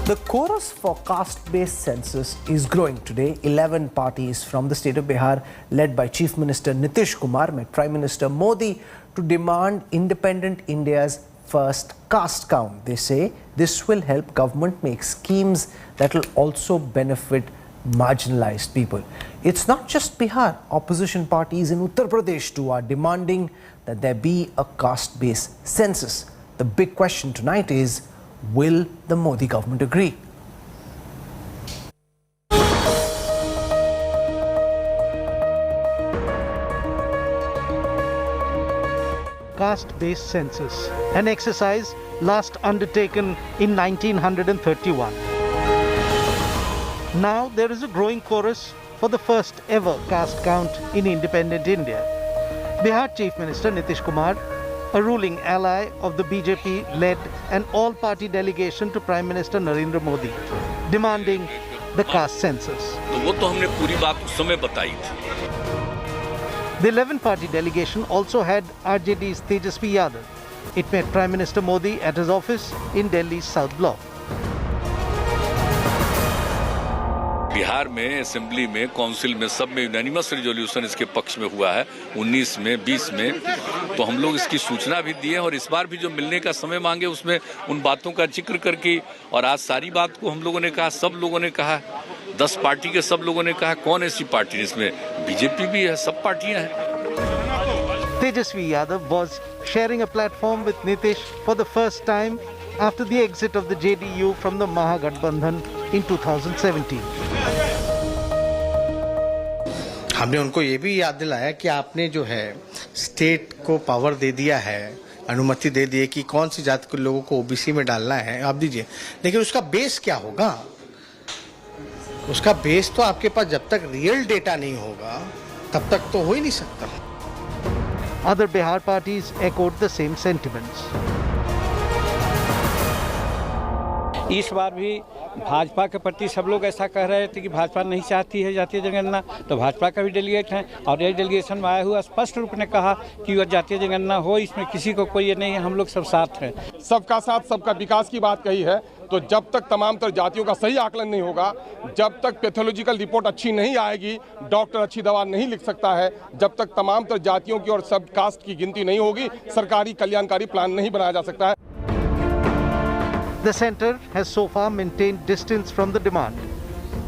The chorus for caste-based census is growing today. 11 parties from the state of Bihar, led by Chief Minister Nitish Kumar, met Prime Minister Modi to demand independent India's first caste count. They say this will help government make schemes that will also benefit marginalized people. It's not just Bihar. Opposition parties in Uttar Pradesh too are demanding that there be a caste-based census. The big question tonight is, will the Modi government agree? Caste-based census, an exercise last undertaken in 1931. Now there is a growing chorus for the first ever caste count in independent India. Bihar Chief Minister Nitish Kumar, a ruling ally of the BJP, led an all-party delegation to Prime Minister Narendra Modi, demanding the caste census. तो वो तो हमने पूरी बात उस समय बताई थी. The 11-party delegation also had RJD's Tejasvi Yadav. It met Prime Minister Modi at his office in Delhi's South Block. Bihar में असेंबली में काउंसिल में सब में यूनानिमस रिजोल्यूशन इसके पक्ष में हुआ है 19 में 20 में. तो हम लोग इसकी सूचना भी दिए और इस बार भी जो मिलने का समय मांगे उसमें उन बातों का जिक्र करके, और आज सारी बात को हम लोगों ने कहा, सब लोगों ने कहा, 10 पार्टी के सब लोगों ने कहा. कौन ऐसी पार्टी जिसमें बीजेपी भी है? सब पार्टियां हैं. Tejasvi Yadav was sharing a platform with Nitish for the first time after the exit of the JDU from the Mahagathbandhan in 2017. हमने उनको ये भी याद दिलाया कि आपने जो है स्टेट को पावर दे दिया है, अनुमति दे दी है कि कौन सी जाति के लोगों को ओबीसी में डालना है, आप दीजिए. लेकिन उसका बेस क्या होगा? उसका बेस तो आपके पास जब तक रियल डेटा नहीं होगा तब तक तो हो ही नहीं सकता. Other Bihar parties echoed the same sentiments. इस बार भी भाजपा के प्रति सब लोग ऐसा कह रहे थे कि भाजपा नहीं चाहती है जातीय जनगणना, तो भाजपा का भी डेलीगेट है और एक डेलीगेशन में आया हुआ स्पष्ट रूप ने कहा कि वह जातीय जनगणना हो, इसमें किसी को कोई ये नहीं है, हम लोग सब साथ हैं. सबका साथ सबका विकास की बात कही है. तो जब तक तमाम तर जातियों का सही आकलन नहीं होगा, जब तक पैथोलॉजिकल रिपोर्ट अच्छी नहीं आएगी, डॉक्टर अच्छी दवा नहीं लिख सकता है, जब तक तमाम तर जातियों की और सब कास्ट की गिनती नहीं होगी, सरकारी कल्याणकारी प्लान नहीं बनाया जा सकता है. The centre has so far maintained distance from the demand.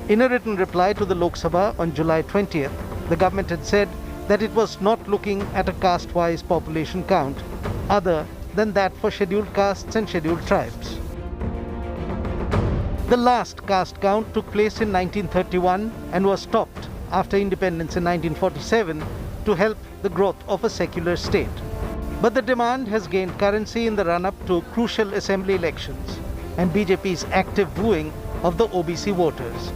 In a written reply to the Lok Sabha on July 20th, the government had said that it was not looking at a caste-wise population count other than that for scheduled castes and scheduled tribes. The last caste count took place in 1931 and was stopped after independence in 1947 to help the growth of a secular state. But the demand has gained currency in the run-up to crucial assembly elections and BJP's active wooing of the OBC voters.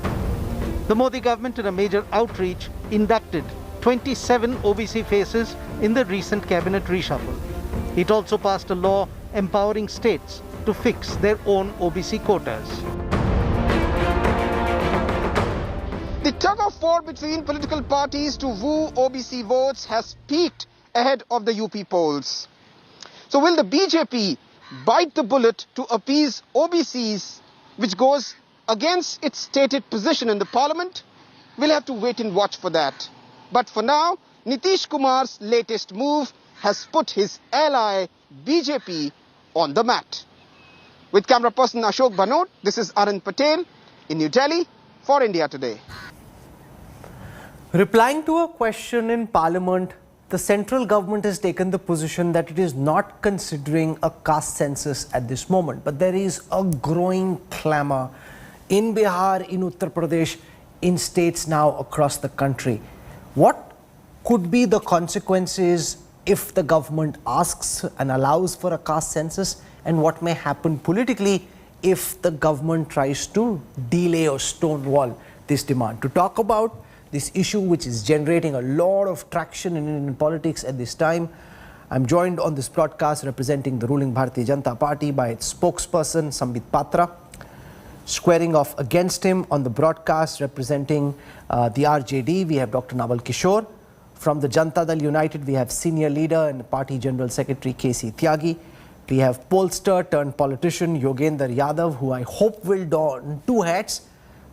The Modi government, in a major outreach, inducted 27 OBC faces in the recent cabinet reshuffle. It also passed a law empowering states to fix their own OBC quotas. The tug-of-war between political parties to woo OBC votes has peaked ahead of the UP polls. So will the BJP bite the bullet to appease OBCs, which goes against its stated position in the parliament? We'll have to wait and watch for that. But for now, Nitish Kumar's latest move has put his ally BJP on the mat. With camera person Ashok Bhanot, this is Arun Patel in New Delhi for India Today. Replying to a question in Parliament, the central government has taken the position that it is not considering a caste census at this moment. But there is a growing clamour in Bihar, in Uttar Pradesh, in states now across the country. What could be the consequences if the government asks and allows for a caste census, and what may happen politically if the government tries to delay or stonewall this demand? To talk about this issue, which is generating a lot of traction in Indian politics at this time, I'm joined on this broadcast representing the ruling Bharatiya Janata Party by its spokesperson Sambit Patra. Squaring off against him on the broadcast representing the RJD, we have Dr. Naval Kishore. From the Janata Dal United, we have senior leader and party general secretary K.C. Tyagi. We have pollster turned politician Yogendra Yadav, who I hope will don two hats.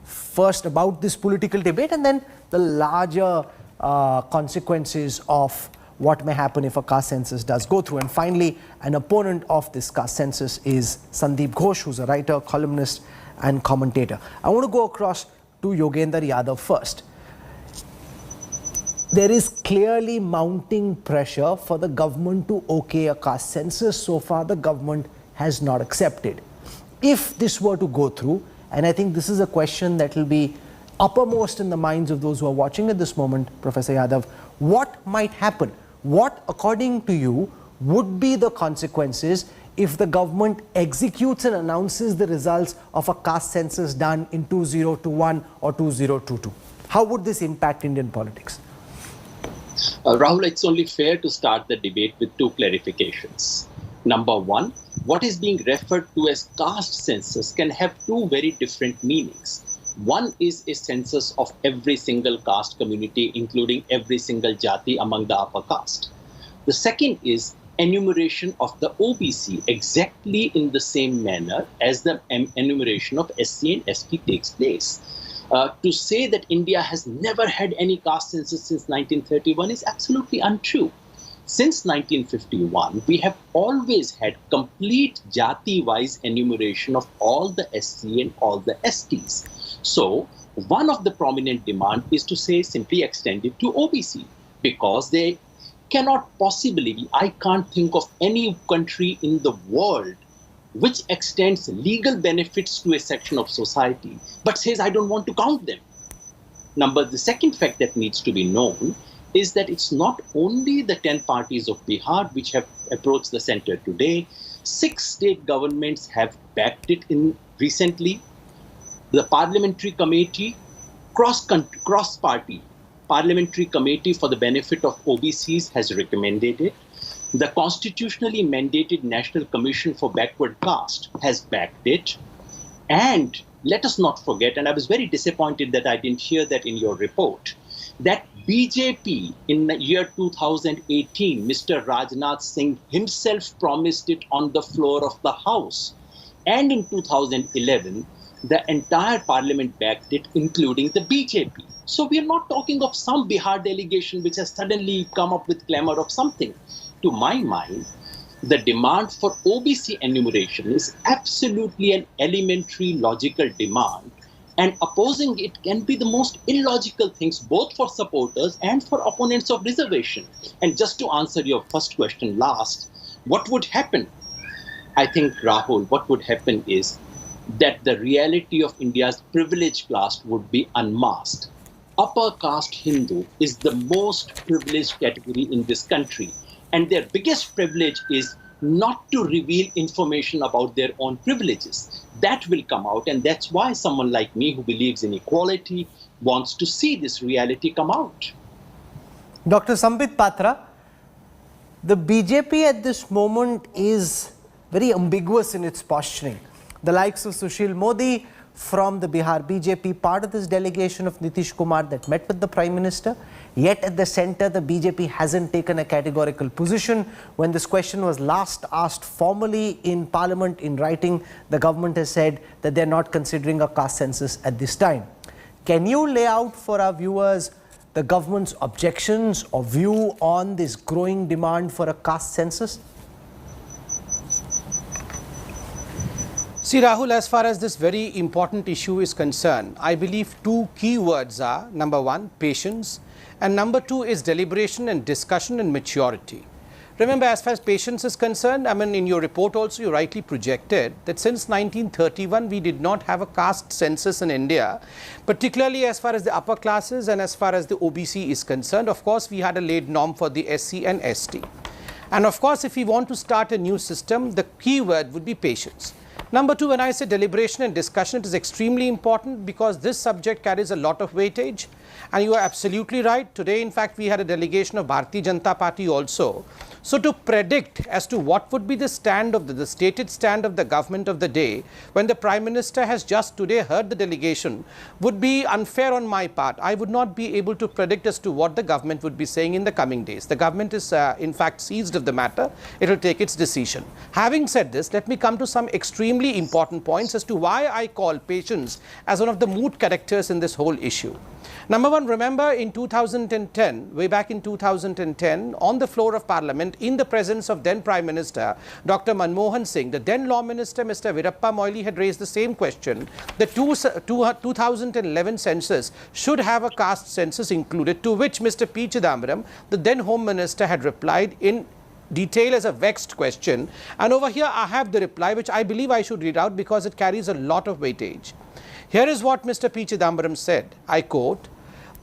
First about this political debate and then the larger consequences of what may happen if a caste census does go through. And finally, an opponent of this caste census is Sandeep Ghosh, who's a writer, columnist and commentator. I want to go across to Yogendra Yadav first. There is clearly mounting pressure for the government to okay a caste census. So far, the government has not accepted. If this were to go through, and I think this is a question that will be uppermost in the minds of those who are watching at this moment, Professor Yadav, what might happen? What, according to you, would be the consequences if the government executes and announces the results of a caste census done in 2021 or 2022? How would this impact Indian politics? Rahul, it's only fair to start the debate with two clarifications. Number one, what is being referred to as caste census can have two very different meanings. One is a census of every single caste community, including every single jati among the upper caste. The second is enumeration of the OBC exactly in the same manner as the enumeration of SC and ST takes place. To say that India has never had any caste census since 1931 is absolutely untrue. Since 1951, we have always had complete jati-wise enumeration of all the SC and all the STs. So, one of the prominent demands is to say simply extend it to OBC, because they cannot possibly be, I can't think of any country in the world which extends legal benefits to a section of society, but says, I don't want to count them. The second fact that needs to be known is that it's not only the 10 parties of Bihar which have approached the center today. 6 state governments have backed it in recently. The parliamentary committee, cross-party parliamentary committee for the benefit of OBCs has recommended it. The constitutionally mandated National Commission for Backward Caste has backed it. And let us not forget, and I was very disappointed that I didn't hear that in your report, that BJP in the year 2018, Mr. Rajnath Singh himself promised it on the floor of the House. And in 2011, the entire parliament backed it, including the BJP. So we are not talking of some Bihar delegation which has suddenly come up with clamor of something. To my mind, the demand for OBC enumeration is absolutely an elementary logical demand, and opposing it can be the most illogical things both for supporters and for opponents of reservation. And just to answer your first question last, what would happen? I think, Rahul, what would happen is that the reality of India's privileged class would be unmasked. Upper caste Hindu is the most privileged category in this country, and their biggest privilege is not to reveal information about their own privileges. That will come out, and that's why someone like me who believes in equality wants to see this reality come out. Dr. Sambit Patra, the BJP at this moment is very ambiguous in its posturing. The likes of Sushil Modi from the Bihar BJP, part of this delegation of Nitish Kumar that met with the Prime Minister. Yet at the center, the BJP hasn't taken a categorical position. When this question was last asked formally in Parliament in writing, the government has said that they're not considering a caste census at this time. Can you lay out for our viewers the government's objections or view on this growing demand for a caste census? See, Rahul, as far as this very important issue is concerned, I believe two key words are, number one, patience, and number two is deliberation and discussion and maturity. Remember, as far as patience is concerned, I mean, in your report also you rightly projected that since 1931 we did not have a caste census in India, particularly as far as the upper classes and as far as the OBC is concerned. Of course, we had a laid norm for the SC and ST. And of course, if we want to start a new system, the key word would be patience. Number two, when I say deliberation and discussion, it is extremely important because this subject carries a lot of weightage. And you are absolutely right. Today, in fact, we had a delegation of Bharatiya Janata Party also, So to predict as to what would be the stand of the stated stand of the government of the day when the Prime Minister has just today heard the delegation would be unfair on my part. I would not be able to predict as to what the government would be saying in the coming days. The government is in fact seized of the matter. It will take its decision. Having said this, let me come to some extremely important points as to why I call patience as one of the moot characters in this whole issue. Number one, remember in 2010, way back in 2010, on the floor of Parliament, in the presence of then Prime Minister Dr. Manmohan Singh, the then Law Minister Mr. Virappa Moily had raised the same question. The 2011 census should have a caste census included, to which Mr. P. Chidambaram, the then Home Minister, had replied in detail as a vexed question. And over here I have the reply, which I believe I should read out because it carries a lot of weightage. Here is what Mr. P. Chidambaram said, I quote,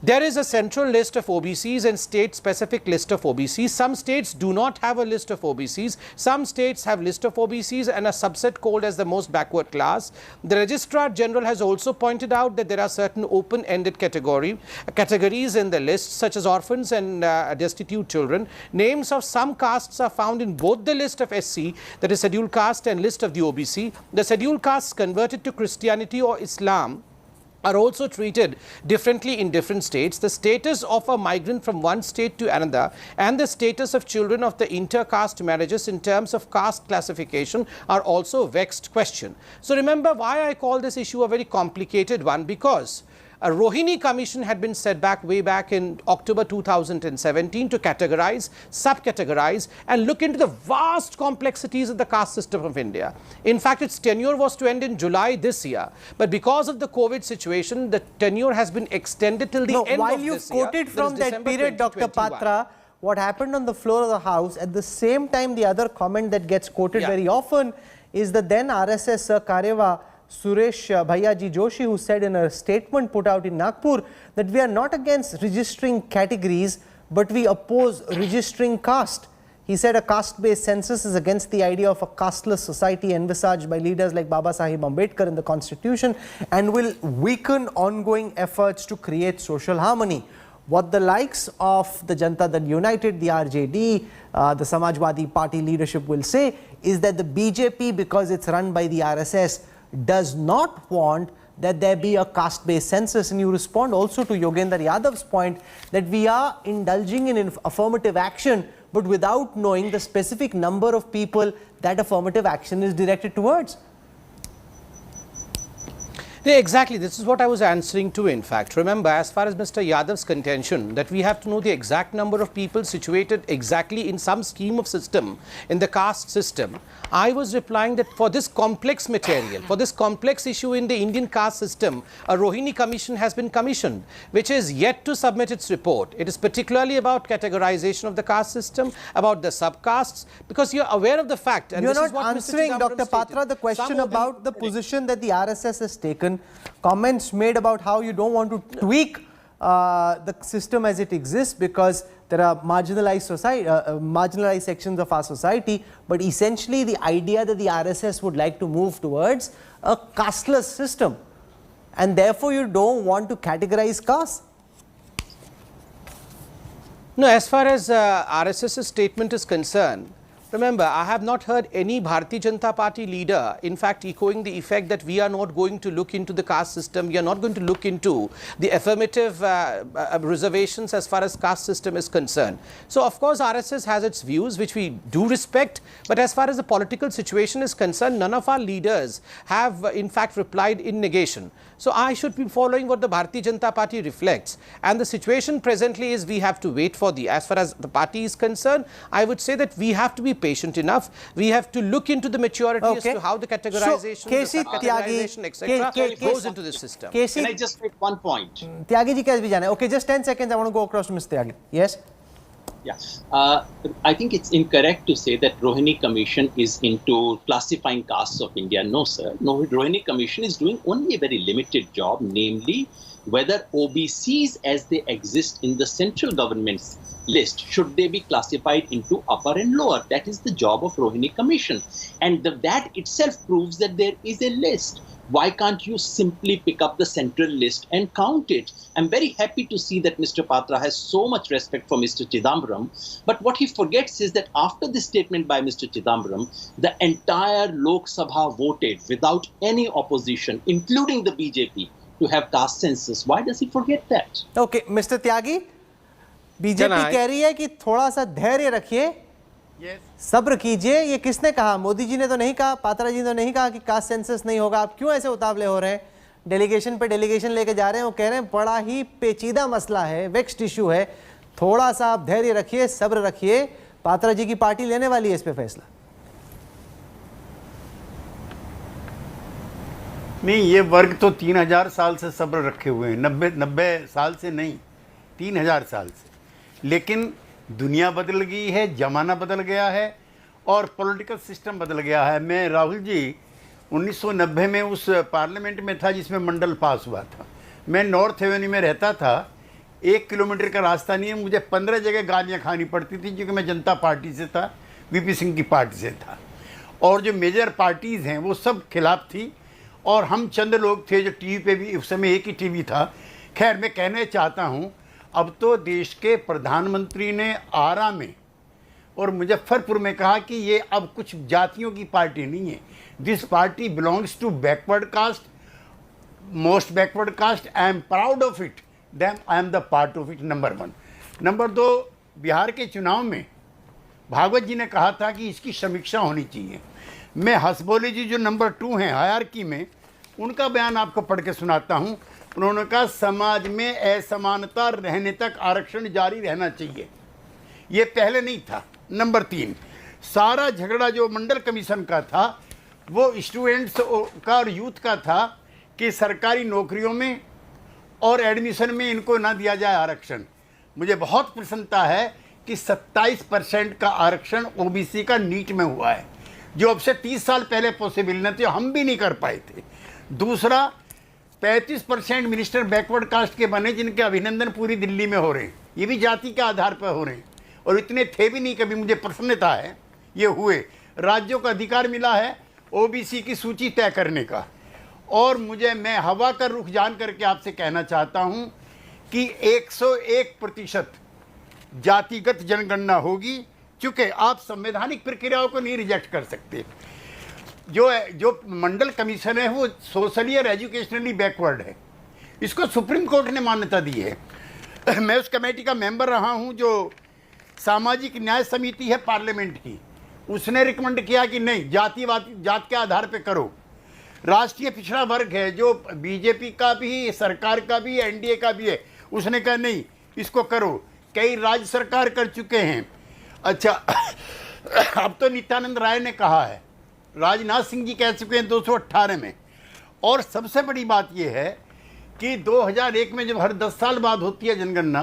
"There is a central list of OBCs and state-specific list of OBCs. Some states do not have a list of OBCs. Some states have list of OBCs and a subset called as the most backward class. The Registrar General has also pointed out that there are certain open-ended categories in the list, such as orphans and destitute children. Names of some castes are found in both the list of SC, that is scheduled caste, and list of the OBC. The scheduled castes converted to Christianity or Islam are also treated differently in different states. The status of a migrant from one state to another and the status of children of the inter-caste marriages in terms of caste classification are also a vexed question." So remember why I call this issue a very complicated one, because a Rohini Commission had been set back way back in October 2017 to categorize, subcategorize and look into the vast complexities of the caste system of India. In fact, its tenure was to end in July this year. But because of the COVID situation, the tenure has been extended till the end of this year. While you quoted from that period, Dr. Patra, what happened on the floor of the House, at the same time the other comment that gets quoted very often is the then RSS Karyawa Suresh Bhaiyaji Joshi, who said in a statement put out in Nagpur that we are not against registering categories, but we oppose registering caste. He said a caste-based census is against the idea of a casteless society envisaged by leaders like Baba Sahib Ambedkar in the Constitution and will weaken ongoing efforts to create social harmony. What the likes of the Janata Dal United, the RJD, the Samajwadi Party leadership will say is that the BJP, because it's run by the RSS, does not want that there be a caste-based census. And you respond also to Yogendra Yadav's point that we are indulging in affirmative action, but without knowing the specific number of people that affirmative action is directed towards. Yeah, exactly. This is what I was answering to, in fact. Remember, as far as Mr. Yadav's contention that we have to know the exact number of people situated exactly in some scheme of system, in the caste system, I was replying that for this complex material, for this complex issue in the Indian caste system, a Rohini Commission has been commissioned, which is yet to submit its report. It is particularly about categorization of the caste system, about the subcastes, because you're aware of the fact. And you're this not is what answering, Mr. Dr. Patra, the question about the position that the RSS has taken. Comments made about how you don't want to tweak the system as it exists because there are marginalized sections of our society, but essentially the idea that the RSS would like to move towards a casteless system, and therefore you don't want to categorize caste. No, as far as RSS's statement is concerned, remember, I have not heard any Bharatiya Janata Party leader, in fact, echoing the effect that we are not going to look into the caste system, we are not going to look into the affirmative reservations as far as caste system is concerned. So, of course, RSS has its views, which we do respect, but as far as the political situation is concerned, none of our leaders have, in fact, replied in negation. So, I should be following what the Bharatiya Janata Party reflects. And the situation presently is we have to wait for as far as the party is concerned, I would say that we have to be patient enough. We have to look into the maturity as to how the categorization, etc. goes into the system. Can I just make one point? Tyagi ji kaise bhi jana hai? Okay, just 10 seconds. I want to go across to Mr. Tyagi. Yes? Yes. I think it's incorrect to say that Rohini Commission is into classifying castes of India. No, sir. No, Rohini Commission is doing only a very limited job, namely whether OBCs as they exist in the central government's list, should they be classified into upper and lower? That is the job of Rohini Commission. And that itself proves that there is a list. Why can't you simply pick up the central list and count it? I'm very happy to see that Mr. Patra has so much respect for Mr. Chidambaram. But what he forgets is that after this statement by Mr. Chidambaram, the entire Lok Sabha voted without any opposition, including the BJP, to have caste census. Why does he forget that? Okay, Mr. Tyagi, BJP कह रही है कि थोड़ा सा धैर्य रखिए, सब्र कीजिए। ये किसने कहा? मोदी जी ने तो नहीं कहा, पात्रा जी ने तो नहीं कहा कि कास्ट सेंसस नहीं होगा। आप क्यों ऐसे उतावले हो रहे हैं? डेलीगेशन पे डेलीगेशन लेके जा रहे हैं, वो कह रहे हैं बड़ा ही पेचीदा मसला है, वेक्स्ड इशू है, थोड़ा सा आप धैर्य रखिए, सब्र रखिए, पात्रा जी की पार्टी लेने वाली है इस पे फैसला। नहीं, ये वर्ग तो 3000 साल से सब्र रखे हुए हैं, 90 साल से नहीं, 3000 साल से। लेकिन दुनिया बदल गई है, ज़माना बदल गया है और पॉलिटिकल सिस्टम बदल गया है। मैं राहुल जी 1990 में उस पार्लियामेंट में था जिसमें मंडल पास हुआ था। मैं नॉर्थ एवेन्यू में रहता था, 1 किलोमीटर का रास्ता नहीं है, मुझे 15 जगह गालियाँ खानी पड़ती थी क्योंकि मैं जनता पार्टी से था, वीपी सिंह की पार्टी से था। और जो मेजर पार्टीज़ हैं वो सब खिलाफ थी और हम चंद लोग थे जो टीवी पे भी, उस समय एक ही टीवी था। खैर, मैं कहना चाहता हूँ, अब तो देश के प्रधानमंत्री ने आरा में और मुजफ्फरपुर में कहा कि ये अब कुछ जातियों की पार्टी नहीं है, this party belongs to backward caste, most backward caste, I am proud of it, then I am the part of it, number 1। Number 2, Bihar के चुनाव में भागवत जी ने कहा था कि इसकी समीक्षा होनी चाहिए। मैं हसबोली जी जो नंबर 2 हैं हायरार्की में, उनका बयान आपको पढ़ के सुनाता हूँ। उन्होंने कहा समाज में असमानता रहने तक आरक्षण जारी रहना चाहिए, ये पहले नहीं था। नंबर 3, सारा झगड़ा जो मंडल कमीशन का था वो स्टूडेंट्स का और यूथ का था कि सरकारी नौकरियों में और एडमिशन में इनको ना दिया जाए आरक्षण। मुझे बहुत प्रसन्नता है कि 27% का आरक्षण ओबीसी का नीट में हुआ है, जो अब से 30 साल पहले पॉसिबल न थे, हम भी नहीं कर पाए थे। दूसरा, 35% मिनिस्टर बैकवर्ड कास्ट के बने जिनके अभिनंदन पूरी दिल्ली में हो रहे हैं, ये भी जाति के आधार पर हो रहे हैं और इतने थे भी नहीं कभी, मुझे प्रसन्नता है ये हुए। राज्यों को अधिकार मिला है ओबीसी की सूची तय करने का। और मैं हवा का रुख जान करके आपसे कहना चाहता हूँ कि 101% जातिगत जनगणना होगी, चूँकि आप संवैधानिक प्रक्रियाओं को नहीं रिजेक्ट कर सकते। जो मंडल कमीशन है वो सोशली और एजुकेशनली बैकवर्ड है, इसको सुप्रीम कोर्ट ने मान्यता दी है। मैं उस कमेटी का मेंबर रहा हूं जो सामाजिक न्याय समिति है पार्लियामेंट की, उसने रिकमेंड किया कि नहीं, जात के आधार पे करो। राष्ट्रीय पिछड़ा वर्ग है जो बीजेपी का भी, सरकार का भी, एनडीए का भी है, उसने कहा नहीं इसको करो। कई राज्य सरकार कर चुके हैं। अच्छा, अब तो नित्यानंद राय ने कहा है, राजनाथ सिंह जी कह चुके हैं 218 में। और सबसे बड़ी बात यह है कि 2001 में जब हर 10 साल बाद होती है जनगणना,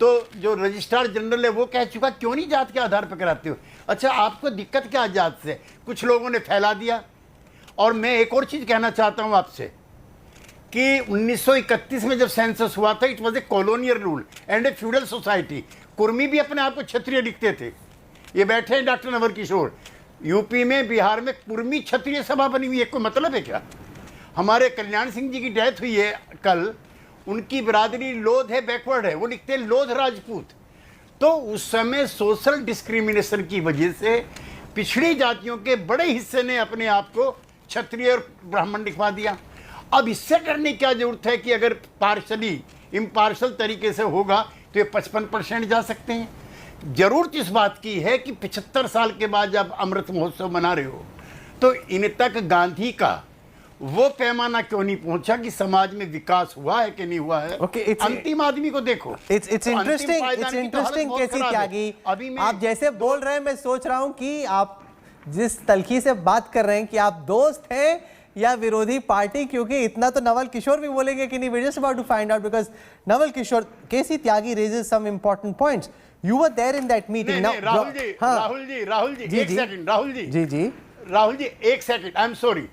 तो जो रजिस्ट्रार जनरल है वो कह चुका क्यों नहीं जात के आधार पर कराते हो। अच्छा, आपको दिक्कत क्या जात से? कुछ लोगों ने फैला दिया। और मैं एक और चीज़ कहना चाहता हूँ आपसे कि 1931 में जब सेंसस हुआ था, it was a colonial rule and A feudal society. Kurmi भी अपने आप को क्षत्रिय लिखते थे। ये बैठे हैं डॉक्टर नवर किशोर, यूपी में, बिहार में कुर्मी क्षत्रिय सभा बनी हुई है, कोई मतलब है क्या? हमारे कल्याण सिंह जी की डेथ हुई है कल, उनकी बिरादरी लोध है, बैकवर्ड है, वो लिखते हैं लोध राजपूत। तो उस समय सोशल डिस्क्रिमिनेशन की वजह से पिछड़ी जातियों के बड़े हिस्से ने अपने आप को क्षत्रिय और ब्राह्मण लिखवा दिया। अब इससे डरने की क्या जरूरत है कि अगर पार्शली इम्पार्शल तरीके से होगा तो ये 55% जा सकते हैं। जरूरत इस बात की है कि 75 साल के बाद जब अमृत महोत्सव मना रहे हो तो इन तक गांधी का वो पैमाना क्यों नहीं पहुंचा कि समाज में विकास हुआ है कि नहीं हुआ है। अंतिम आदमी को देखो। इट्स इंटरेस्टिंग केसी त्यागी, आप जैसे बोल रहे हैं मैं सोच रहा हूं कि आप जिस तलखी से बात कर रहे हैं कि आप दोस्त हैं या विरोधी पार्टी, क्योंकि इतना तो नवल किशोर भी बोलेंगे कि नहीं। We just about to find out because Naval Kishore, KC Tyagi raises some important points. You were there in that meeting. Rahul ji, एक सेकंड, राहुल जी एक सेकंड, आई एम सॉरी।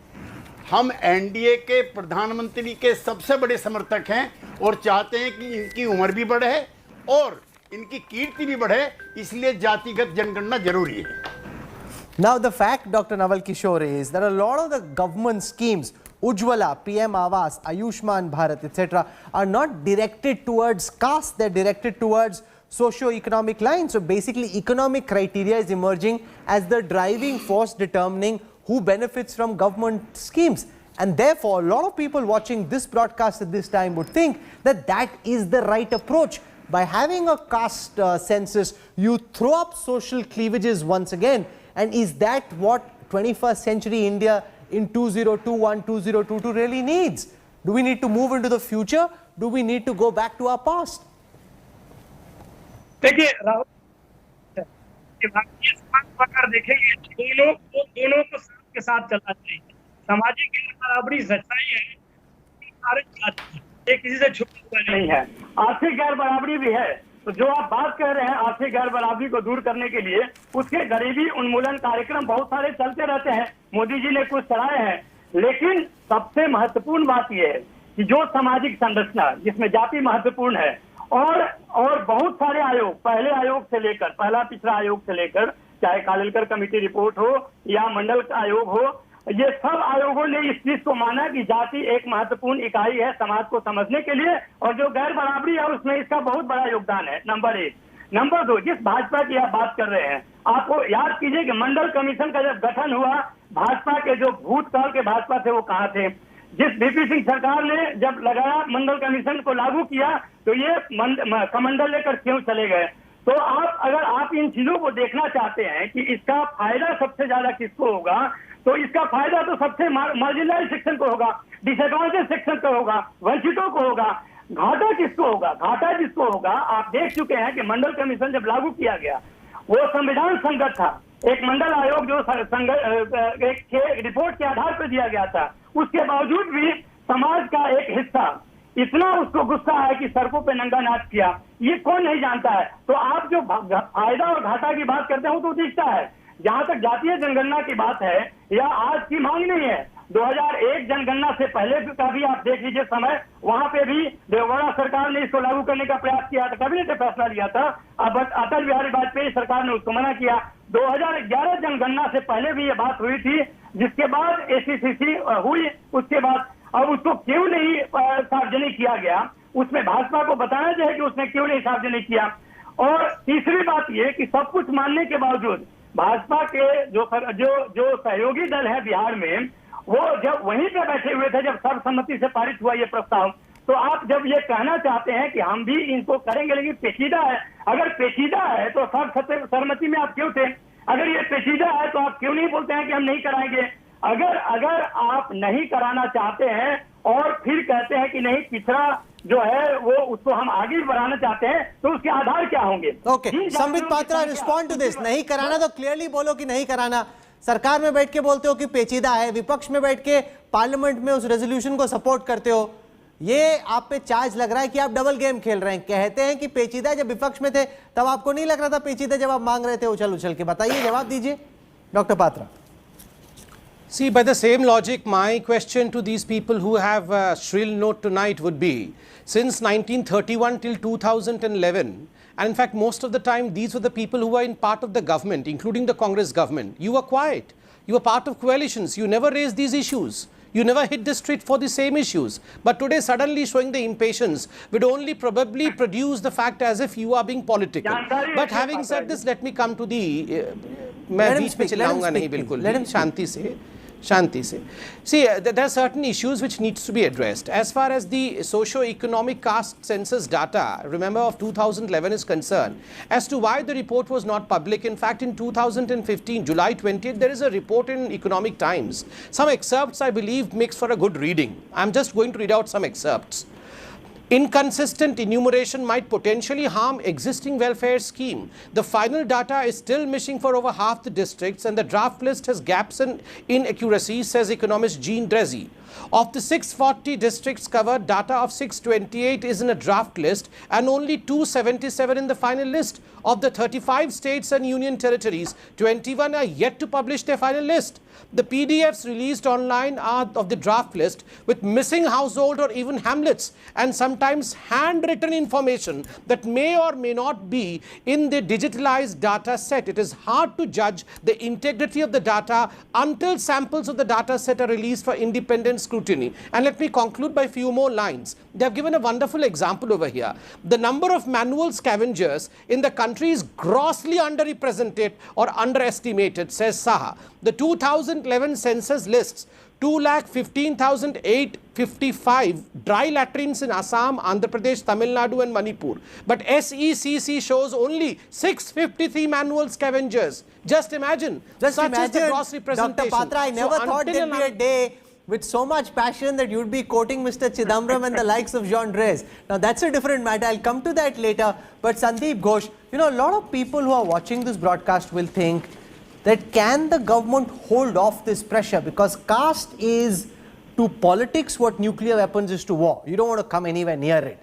हम एनडीए के प्रधानमंत्री के सबसे बड़े समर्थक हैं और चाहते हैं कि इनकी उम्र भी बढ़े और इनकी कीर्ति भी बढ़े, इसलिए जातिगत जनगणना जरूरी है। Now the fact, Dr. Naval Kishore, is that a lot of the government schemes, Ujjwala, PM Awas, Ayushman Bharat, etc., are not directed towards caste, they're directed towards socio-economic lines. So basically economic criteria is emerging as the driving force determining who benefits from government schemes. And therefore, a lot of people watching this broadcast at this time would think that that is the right approach. By having a caste census, you throw up social cleavages once again. And is that what 21st century India in 2021, 2022 really needs? Do we need to move into the future? Do we need to go back to our past? देखिए राहुल, भारतीय समाज को अगर देखेंगे दोनों को साथ के साथ चलना चाहिए। सामाजिक बराबरी सच्चाई है, सारे जाति एक किसी से छुपा हुआ नहीं है। आर्थिक गैर बराबरी भी है। तो जो आप बात कर रहे हैं आर्थिक गैर बराबरी को दूर करने के लिए, उसके गरीबी उन्मूलन कार्यक्रम बहुत सारे चलते रहते हैं। मोदी जी ने कुछ चलाए हैं, लेकिन सबसे महत्वपूर्ण बात यह है कि जो सामाजिक संरचना जिसमें जाति महत्वपूर्ण है और बहुत सारे आयोग, पहले आयोग से लेकर, पहला पिछड़ा आयोग से लेकर, चाहे कालेलकर कमेटी रिपोर्ट हो या मंडल आयोग हो, ये सब आयोगों ने इस चीज को माना कि जाति एक महत्वपूर्ण इकाई है समाज को समझने के लिए, और जो गैर बराबरी है उसमें इसका बहुत बड़ा योगदान है। नंबर 1। नंबर 2, जिस भाजपा की आप बात कर रहे हैं, आपको याद कीजिए कि मंडल कमीशन का जब गठन हुआ, भाजपा के जो भूतकाल के भाजपा थे वो कहाँ थे? जिस वीपी सिंह सरकार ने जब लगाया मंडल कमीशन को लागू किया, तो ये कमंडल लेकर क्यों चले गए? तो अगर आप इन चीजों को देखना चाहते हैं कि इसका फायदा सबसे ज्यादा किसको होगा, तो इसका फायदा तो सबसे मार्जिनलाइज सेक्शन को होगा, डिसएडवांटेज सेक्शन को होगा, वंचितों को होगा। घाटा किसको होगा? घाटा जिसको होगा, आप देख चुके हैं कि मंडल कमीशन जब लागू किया गया, वो संविधान संगत था। एक मंडल आयोग जो एक रिपोर्ट के आधार पर दिया गया था, उसके बावजूद भी समाज का एक हिस्सा इतना उसको गुस्सा है कि सड़कों पे नंगा नाच किया। ये कौन नहीं जानता है? तो आप जो फायदा और घाटा की बात करते हैं वो तो दिखता है। जहां तक जातीय जनगणना की बात है, या आज की मांग नहीं है, 2001 जनगणना से पहले का भी आप देख लीजिए समय, वहां पे भी देवगौड़ा सरकार ने इसको लागू करने का प्रयास किया था, कैबिनेट ने फैसला लिया था। अब अटल बिहारी वाजपेयी सरकार ने उसको मना किया। 2011 जनगणना से पहले भी ये बात हुई थी, जिसके बाद एसीसीसी हुई, उसके बाद अब उसको क्यों नहीं सार्वजनिक किया गया, उसमें भाजपा को बताना चाहिए कि उसने क्यों नहीं सार्वजनिक किया। और तीसरी बात ये कि सब कुछ मानने के बावजूद भाजपा के जो सहयोगी दल है बिहार में, वो जब वहीं पे बैठे हुए थे जब सर्वसम्मति से पारित हुआ ये प्रस्ताव, तो आप जब ये कहना चाहते हैं कि हम भी इनको करेंगे, लेकिन पेचीदा है। अगर पेचीदा है तो सर्वसम्मति में आप क्यों थे? अगर ये पेचीदा है तो आप क्यों नहीं बोलते हैं कि हम नहीं कराएंगे? अगर आप नहीं कराना चाहते हैं और फिर कहते हैं कि नहीं पिछड़ा जो है वो उसको हम आगे बढ़ाना चाहते हैं, तो उसके आधार क्या होंगे? Okay, Sambit Patra, respond to this. नहीं कराना तो क्लियरली बोलो कि नहीं कराना। सरकार में बैठ के बोलते हो कि पेचीदा है, विपक्ष में बैठ के पार्लियामेंट में उस रेजोल्यूशन को सपोर्ट करते हो। ये आप पे चार्ज लग रहा है कि आप डबल गेम खेल रहे हैं। कहते हैं कि पेचीदा, जब विपक्ष में थे तब आपको नहीं लग रहा था पेचीदा, जब आप मांग रहे थे उछल उछल के। बताइए, जवाब दीजिए doctor Patra. See, by the same logic, my question to these people who have a shrill note tonight would be, since 1931 till 2011, and in fact most of the time these were the people who were in part of the government, including the Congress government. You were quiet. You were part of coalitions. You never raised these issues. You never hit the street for the same issues. But today suddenly showing the impatience would only probably produce the fact as if you are being political. But having said this, let me come to the... मैं बीच में चिल्लाऊंगा नहीं, बिल्कुल शांति से। See, there are certain issues which needs to be addressed. As far as the socio-economic caste census data, remember, of 2011 is concerned, as to why the report was not public. In fact, in 2015, July 20th, there is a report in Economic Times. Some excerpts, I believe, makes for a good reading. I'm just going to read out some excerpts. Inconsistent enumeration might potentially harm existing welfare scheme. The final data is still missing for over half the districts, and the draft list has gaps and inaccuracies, says economist Jean Drezzi. Of the 640 districts covered, data of 628 is in a draft list and only 277 in the final list. Of the 35 states and union territories, 21 are yet to publish their final list. The PDFs released online are of the draft list with missing household or even hamlets, and sometimes sometimes handwritten information that may or may not be in the digitalized data set. It is hard to judge the integrity of the data until samples of the data set are released for independent scrutiny. And let me conclude by a few more lines. They have given a wonderful example over here. The number of manual scavengers in the country is grossly underrepresented or underestimated, says Saha. The 2011 census lists 2,15,855 dry latrines in Assam, Andhra Pradesh, Tamil Nadu and Manipur. But SECC shows only 653 manual scavengers. Just imagine. Just such imagine, is the gross representation. Dr. Patra, I never thought there'd be a day with so much passion that you'd be quoting Mr. Chidambaram and the likes of Jean Drèze. Now that's a different matter. I'll come to that later. But Sandeep Ghosh, you know, a lot of people who are watching this broadcast will think that can the government hold off this pressure? Because caste is to politics what nuclear weapons is to war. You don't want to come anywhere near it.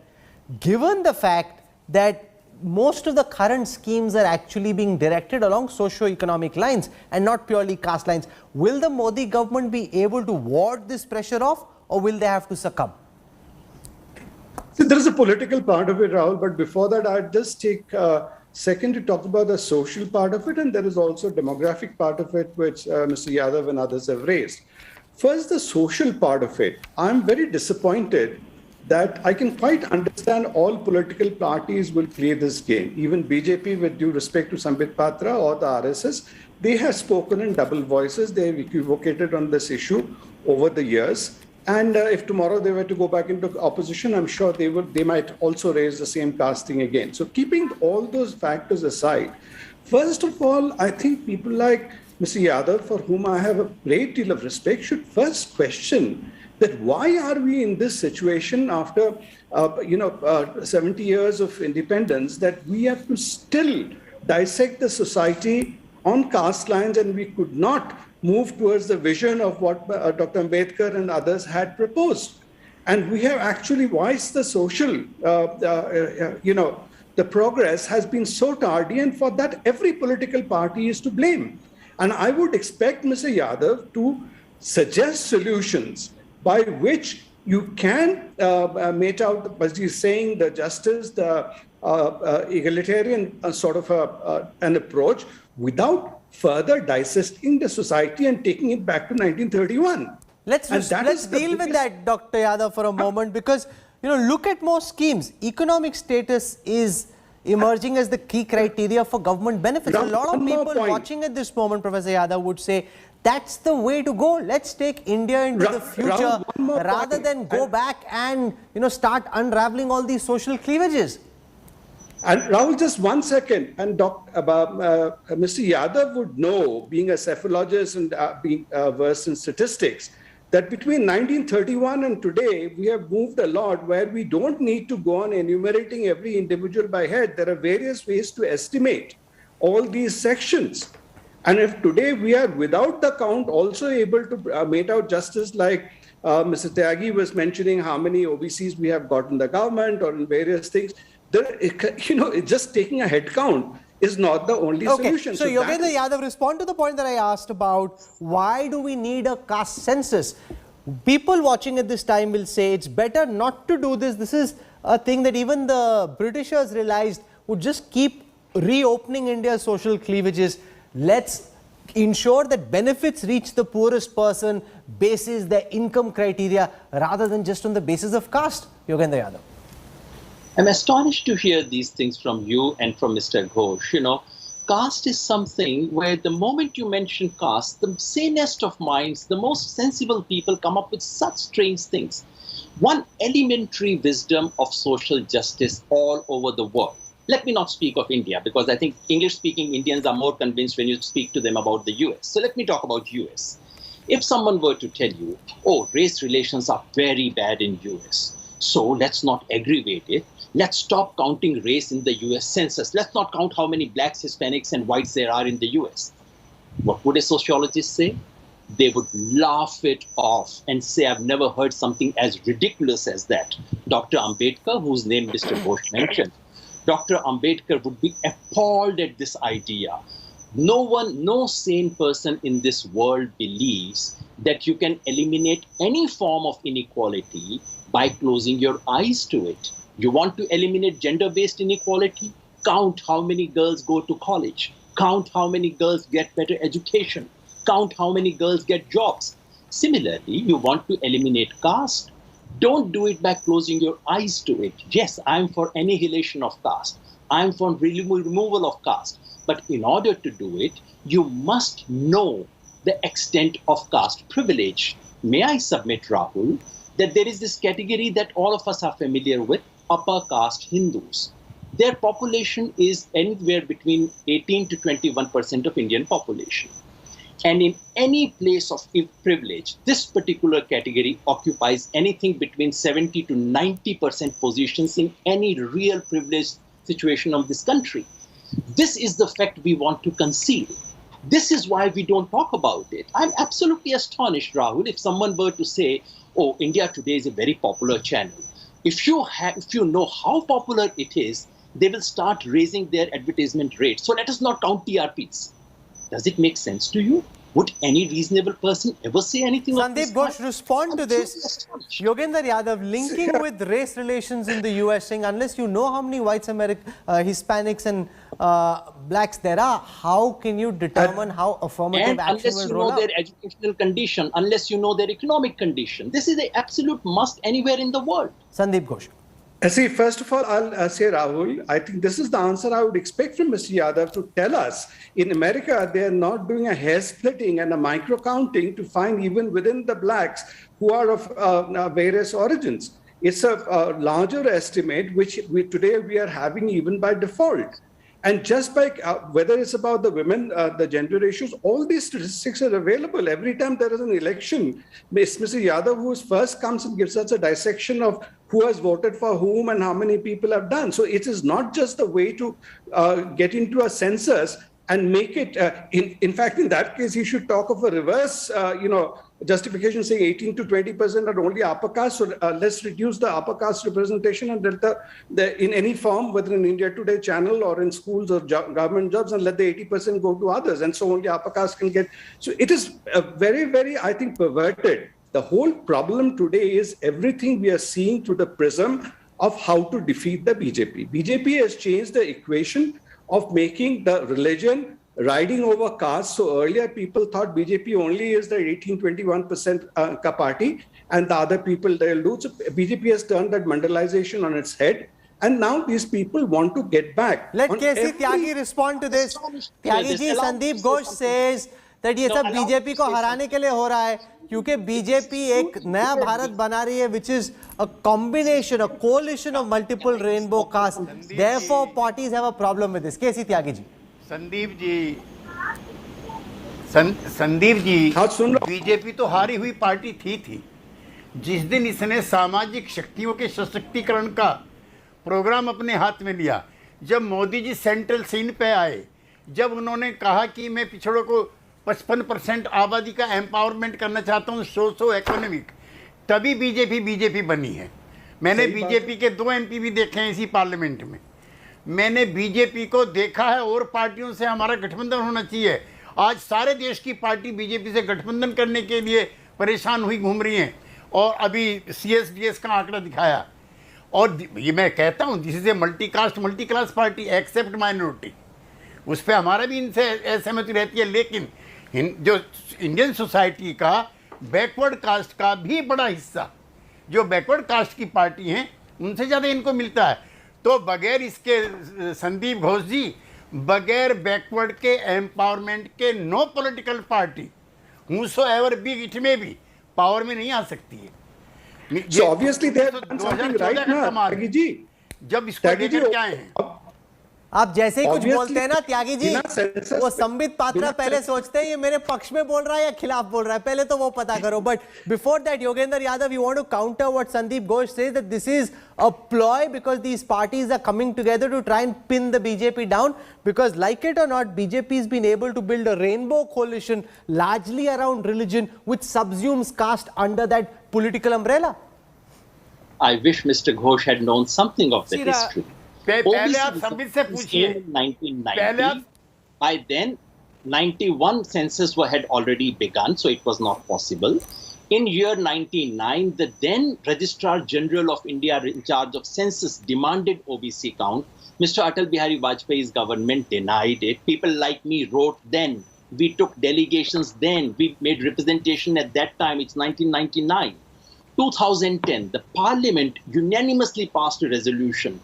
Given the fact that most of the current schemes are actually being directed along socio-economic lines and not purely caste lines, will the Modi government be able to ward this pressure off, or will they have to succumb? See, there is a political part of it, Rahul, but before that, I'd just take second to talk about the social part of it, and there is also a demographic part of it, which Mr. Yadav and others have raised. First, the social part of it. I'm very disappointed that I can quite understand all political parties will play this game. Even BJP, with due respect to Sambit Patra or the RSS, they have spoken in double voices. They have equivocated on this issue over the years. And if tomorrow they were to go back into opposition, I'm sure they might also raise the same casting again. So keeping all those factors aside, first of all, I think people like Mr. Yadav, for whom I have a great deal of respect, should first question that why are we in this situation after 70 years of independence, that we have to still dissect the society on caste lines, and we could not move towards the vision of what Dr. Ambedkar and others had proposed. And we have actually voiced the social, the progress has been so tardy, and for that every political party is to blame. And I would expect Mr. Yadav to suggest solutions by which you can mete out, as he's saying, the justice, the egalitarian sort of an approach without further dissecting the society and taking it back to 1931. Let's deal with that, Dr. Yadav, for a moment, because, you know, look at most schemes. Economic status is emerging as the key criteria for government benefits. A lot of people watching at this moment, Professor Yadav, would say that's the way to go. Let's take India into the future rather than go back and, you know, start unraveling all these social cleavages. And Rahul, just 1 second, and Mr. Yadav would know, being a cephalogist and being versed in statistics, that between 1931 and today, we have moved a lot where we don't need to go on enumerating every individual by head. There are various ways to estimate all these sections. And if today we are without the count also able to mete out justice, like Mr. Tyagi was mentioning how many OBCs we have got in the government or in various things, just taking a head count is not the only solution. So Yogendra Yadav, respond to the point that I asked about why do we need a caste census? People watching at this time will say it's better not to do this. This is a thing that even the Britishers realized would just keep reopening India's social cleavages. Let's ensure that benefits reach the poorest person basis their income criteria rather than just on the basis of caste. Yogendra Yadav. I'm astonished to hear these things from you and from Mr. Ghosh. You know, caste is something where the moment you mention caste, the sanest of minds, the most sensible people come up with such strange things. One elementary wisdom of social justice all over the world. Let me not speak of India, because I think English-speaking Indians are more convinced when you speak to them about the US. So let me talk about US. If someone were to tell you, oh, race relations are very bad in US, so let's not aggravate it. Let's stop counting race in the US census. Let's not count how many blacks, Hispanics, and whites there are in the US. What would a sociologist say? They would laugh it off and say, I've never heard something as ridiculous as that. Dr. Ambedkar, whose name Mr. Ghosh mentioned, Dr. Ambedkar would be appalled at this idea. No sane person in this world believes that you can eliminate any form of inequality by closing your eyes to it. You want to eliminate gender-based inequality? Count how many girls go to college. Count how many girls get better education. Count how many girls get jobs. Similarly, you want to eliminate caste? Don't do it by closing your eyes to it. Yes, I'm for annihilation of caste. I'm for removal of caste. But in order to do it, you must know the extent of caste privilege. May I submit, Rahul, that there is this category that all of us are familiar with, upper caste Hindus. Their population is anywhere between 18 to 21% of Indian population. And in any place of privilege, this particular category occupies anything between 70 to 90% positions in any real privileged situation of this country. This is the fact we want to conceal. This is why we don't talk about it. I'm absolutely astonished, Rahul, if someone were to say, oh, India Today is a very popular channel. If you know how popular it is, they will start raising their advertisement rates. So let us not count TRPs. Does it make sense to you? Would any reasonable person ever say anything like this? Sandeep Ghosh, respond to this. Yogendra Yadav linking with race relations in the US, saying unless you know how many whites, Hispanics and blacks there are, how can you determine how affirmative action will roll out? Unless you know their educational condition, unless you know their economic condition. This is an absolute must anywhere in the world. Sandeep Ghosh. See, first of all, I'll say, Rahul, I think this is the answer I would expect from Mr. Yadav to tell us. In America, they are not doing a hair splitting and a micro counting to find even within the blacks who are of various origins. It's a larger estimate, which today we are having even by default. And just by whether it's about the women, the gender issues, all these statistics are available. Every time there is an election, Mr. Yadav, who first comes and gives us a dissection of who has voted for whom and how many people have done. So it is not just a way to get into a census and make it, in fact, in that case, he should talk of a reverse, justification saying 18 to 20% are only upper caste. So let's reduce the upper caste representation and let the in any form, whether in India Today channel or in schools or government jobs, and let the 80% go to others. And so only upper caste can get. So it is very, very, I think, perverted. The whole problem today is everything we are seeing through the prism of how to defeat the BJP. BJP has changed the equation of making the religion riding over caste. So earlier people thought BJP only is the 18-21% party and the other people they'll do. So BJP has turned that mandalization on its head. And now these people want to get back. Let KC Tyagi respond to this. Tyagi ji, Sandeep Ghosh says that ये सब BJP को हराने के लिए हो रहा है क्योंकि बीजेपी एक नया भारत बना रही है which is a combination, a coalition of multiple rainbow castes. Therefore, parties have a problem with this. KC Tyagi ji. Sandeep ji BJP तो हारी हुई पार्टी थी जिस दिन इसने सामाजिक शक्तियों के सशक्तिकरण का प्रोग्राम अपने हाथ में लिया, जब मोदी जी सेंट्रल सीन पे आए, जब उन्होंने कहा कि मैं पिछड़ों को 55% आबादी का एम्पावरमेंट करना चाहता हूँ, सोशो इकोनॉमिक, तभी बीजेपी बनी है। मैंने बीजेपी के 2 MP भी देखे हैं इसी पार्लियामेंट में। मैंने बीजेपी को देखा है और पार्टियों से हमारा गठबंधन होना चाहिए। आज सारे देश की पार्टी बीजेपी से गठबंधन करने के लिए परेशान हुई घूम रही हैं और अभी CSDS का आंकड़ा दिखाया। और ये मैं कहता हूँ this is a multi class party except minority, उस पर हमारा भी इनसे असहमति रहती है, लेकिन जो इंडियन सोसाइटी का बैकवर्ड कास्ट का भी बड़ा हिस्सा जो बैकवर्ड कास्ट की पार्टी हैं उनसे ज़्यादा इनको मिलता है। तो बगैर इसके संदीप घोष जी, बगैर बैकवर्ड के एम्पावरमेंट के no political party whosoever be it may be power में नहीं आ सकती है। So obviously they have done something right now, Tyagi ji. जब इसको लेकर क्या है, आप जैसे ही कुछ बोलते हैं ना त्यागी जी, वो संबित पात्रा पहले सोचते हैं ये मेरे पक्ष में बोल रहा है या खिलाफ बोल रहा है, पहले तो वो पता करो। But before that Yogendra Yadav, you want to counter what Sandeep Ghosh says that this is a ploy because these parties are coming together to try and pin the BJP down, because like it or not, BJP has been able to build a rainbow coalition largely around religion which subsumes caste under that political umbrella. I wish Mr. Ghosh had known something of the history. पहले आप संबित से पूछिए। 1990, by then 91 census had already begun, so it was not possible. In year 99, the then Registrar General of India in charge of census demanded OBC count. Mr. Atal Bihari Vajpayee's government denied it. People like me wrote then. We took delegations then. We made representation at that time. It's 1999. 2010, the parliament unanimously passed a resolution.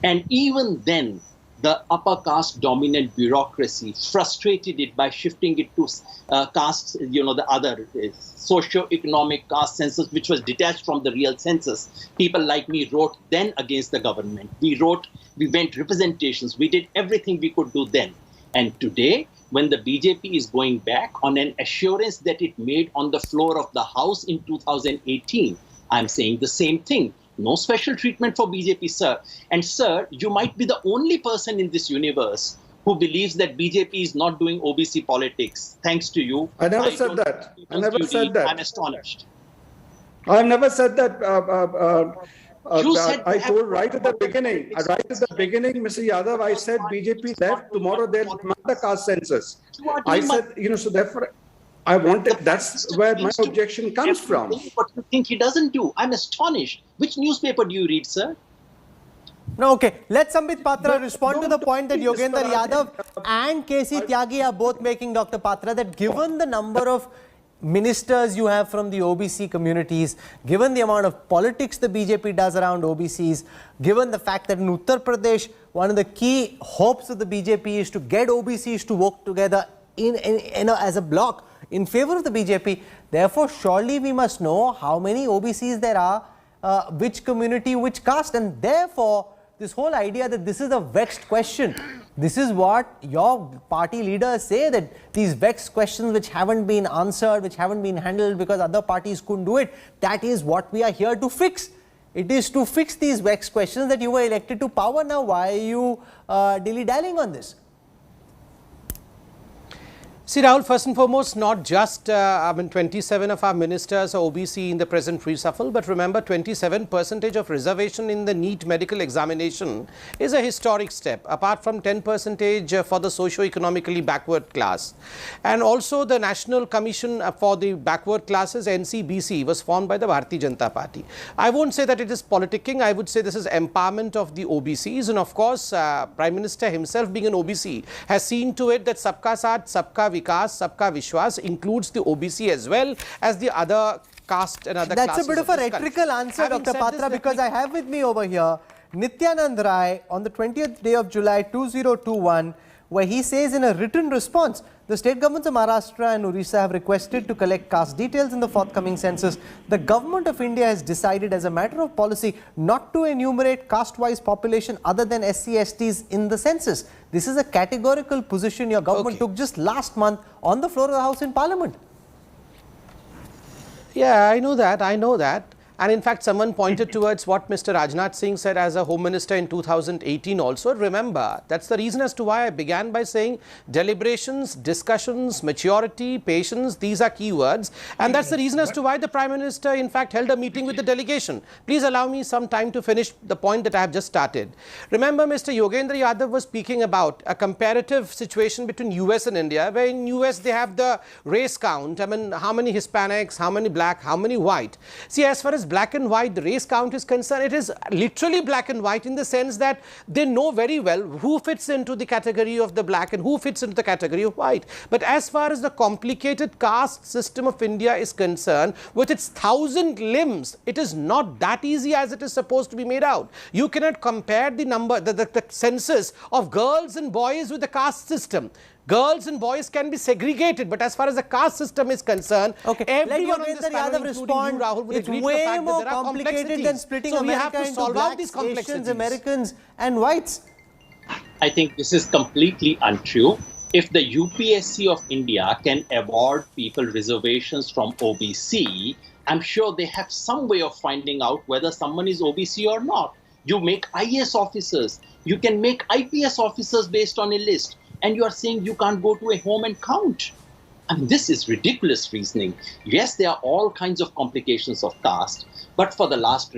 And even then, the upper caste dominant bureaucracy frustrated it by shifting it to castes, the other socio-economic caste census, which was detached from the real census. People like me wrote then against the government. We went representations. We did everything we could do then. And today, when the BJP is going back on an assurance that it made on the floor of the House in 2018, I'm saying the same thing. No special treatment for BJP, sir. And sir, you might be the only person in this universe who believes that BJP is not doing OBC politics. Thanks to you. I never said that. I never said that. I'm astonished. I've never said that. You said I told right at the beginning, Mr. Yadav, I said BJP left, tomorrow they'll demand the caste census. I said, so therefore, I wanted, that's where my objection comes from. What you think he doesn't do? I'm astonished. Which newspaper do you read, sir? No, okay. Let Sambit Patra respond to the point that Yogendra Yadav and KC Tyagi are both making, Dr. Patra, that given the number of ministers you have from the OBC communities, given the amount of politics the BJP does around OBCs, given the fact that in Uttar Pradesh, one of the key hopes of the BJP is to get OBCs to work together as a bloc in favor of the BJP. Therefore, surely we must know how many OBCs there are, which community, which caste, and therefore this whole idea that this is a vexed question. This is what your party leaders say, that these vexed questions which haven't been answered, which haven't been handled because other parties couldn't do it, that is what we are here to fix. It is to fix these vexed questions that you were elected to power. Now, why are you dilly-dallying on this? See, Rahul, first and foremost, not just 27 of our ministers are OBC in the present reshuffle, but remember 27% of reservation in the NEET medical examination is a historic step, apart from 10% for the socio-economically backward class. And also the National Commission for the Backward Classes, NCBC, was formed by the Bharatiya Janata Party. I won't say that it is politicking, I would say this is empowerment of the OBCs. And of course, Prime Minister himself being an OBC has seen to it that Sabka Saath, Sabka Vikas, Sabka Vishwas includes the OBC as well as the other caste and other classes. That's a bit of a rhetorical answer, Dr. Patra, because I have with me over here Nityanand Rai on the 20th day of July 2021, where he says in a written response, the state governments of Maharashtra and Orissa have requested to collect caste details in the forthcoming census. The government of India has decided as a matter of policy not to enumerate caste-wise population other than SC/STs in the census. This is a categorical position your government took just last month on the floor of the House in Parliament. Yeah, I know that. And in fact, someone pointed towards what Mr. Rajnath Singh said as a Home Minister in 2018 also. Remember, that's the reason as to why I began by saying deliberations, discussions, maturity, patience, these are key words. And that's the reason as to why the Prime Minister in fact held a meeting with the delegation. Please allow me some time to finish the point that I have just started. Remember, Mr. Yogendra Yadav was speaking about a comparative situation between US and India, where in US they have the race count. I mean, how many Hispanics, how many black, how many white. See, as far as black and white, the race count is concerned, it is literally black and white in the sense that they know very well who fits into the category of the black and who fits into the category of white. But as far as the complicated caste system of India is concerned, with its 1,000 limbs, it is not that easy as it is supposed to be made out. You cannot compare the number, the census of girls and boys with the caste system. Girls and boys can be segregated, but as far as the caste system is concerned, everyone on this panel, including you, Rahul, would agree to the fact that there are complexities. Than splitting so we have America to into solve blacks, out these complexities. Asians, Americans and whites. I think this is completely untrue. If the UPSC of India can award people reservations from OBC, I'm sure they have some way of finding out whether someone is OBC or not. You make IAS officers, you can make IPS officers based on a list. And you are saying you can't go to a home and count. I mean, this is ridiculous reasoning. Yes, there are all kinds of complications of caste, but for the last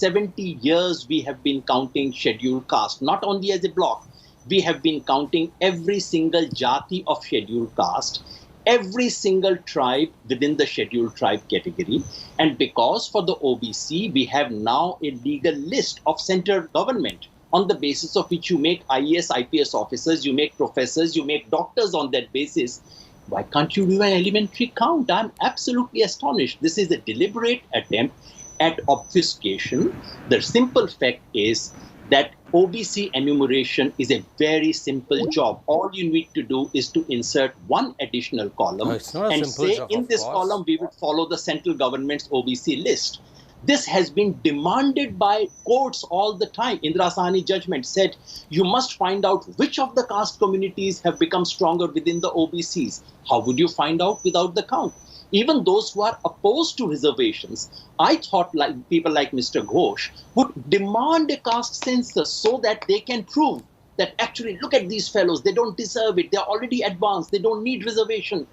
70 years, we have been counting scheduled caste, not only as a block. we have been counting every single jati of scheduled caste, every single tribe within the scheduled tribe category. And because for the OBC, we have now a legal list of central government on the basis of which you make IAS, IPS officers, you make professors, you make doctors on that basis. Why can't you do an elementary count? I'm absolutely astonished. This is a deliberate attempt at obfuscation. The simple fact is that OBC enumeration is a very simple job. All you need to do is to insert one additional column and say in this column we would follow the central government's OBC list. This has been demanded by courts all the time. Indira Sahni judgment said you must find out which of the caste communities have become stronger within the OBCs. How would you find out without the count? Even those who are opposed to reservations, I thought like people like Mr. Ghosh would demand a caste census so that they can prove that actually, look at these fellows, they don't deserve it, they're already advanced, they don't need reservation.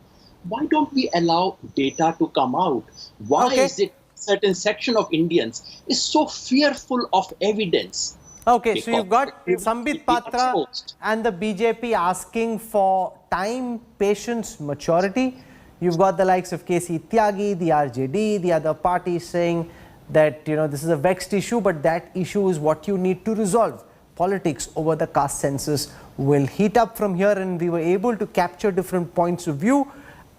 Why don't we allow data to come out? Why is it certain section of Indians is so fearful of evidence? Okay, so you've got Sambit Patra and the BJP asking for time, patience, maturity. You've got the likes of KC Tyagi, the RJD, the other parties saying that, you know, this is a vexed issue, but that issue is what you need to resolve. Politics over the caste census will heat up from here, and we were able to capture different points of view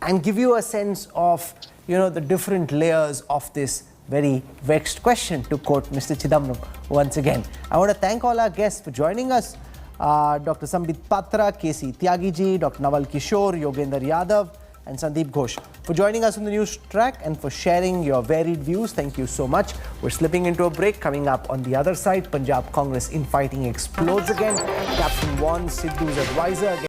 and give you a sense of, you know, the different layers of this very vexed question, to quote Mr. Chidambaram once again. I want to thank all our guests for joining us. Dr. Sambit Patra, KC Tyagi ji, Dr. Naval Kishore, Yogendra Yadav, and Sandeep Ghosh for joining us on the news track and for sharing your varied views. Thank you so much. We're slipping into a break. Coming up on the other side, Punjab Congress infighting explodes again. Captain warns Sidhu's advisor again.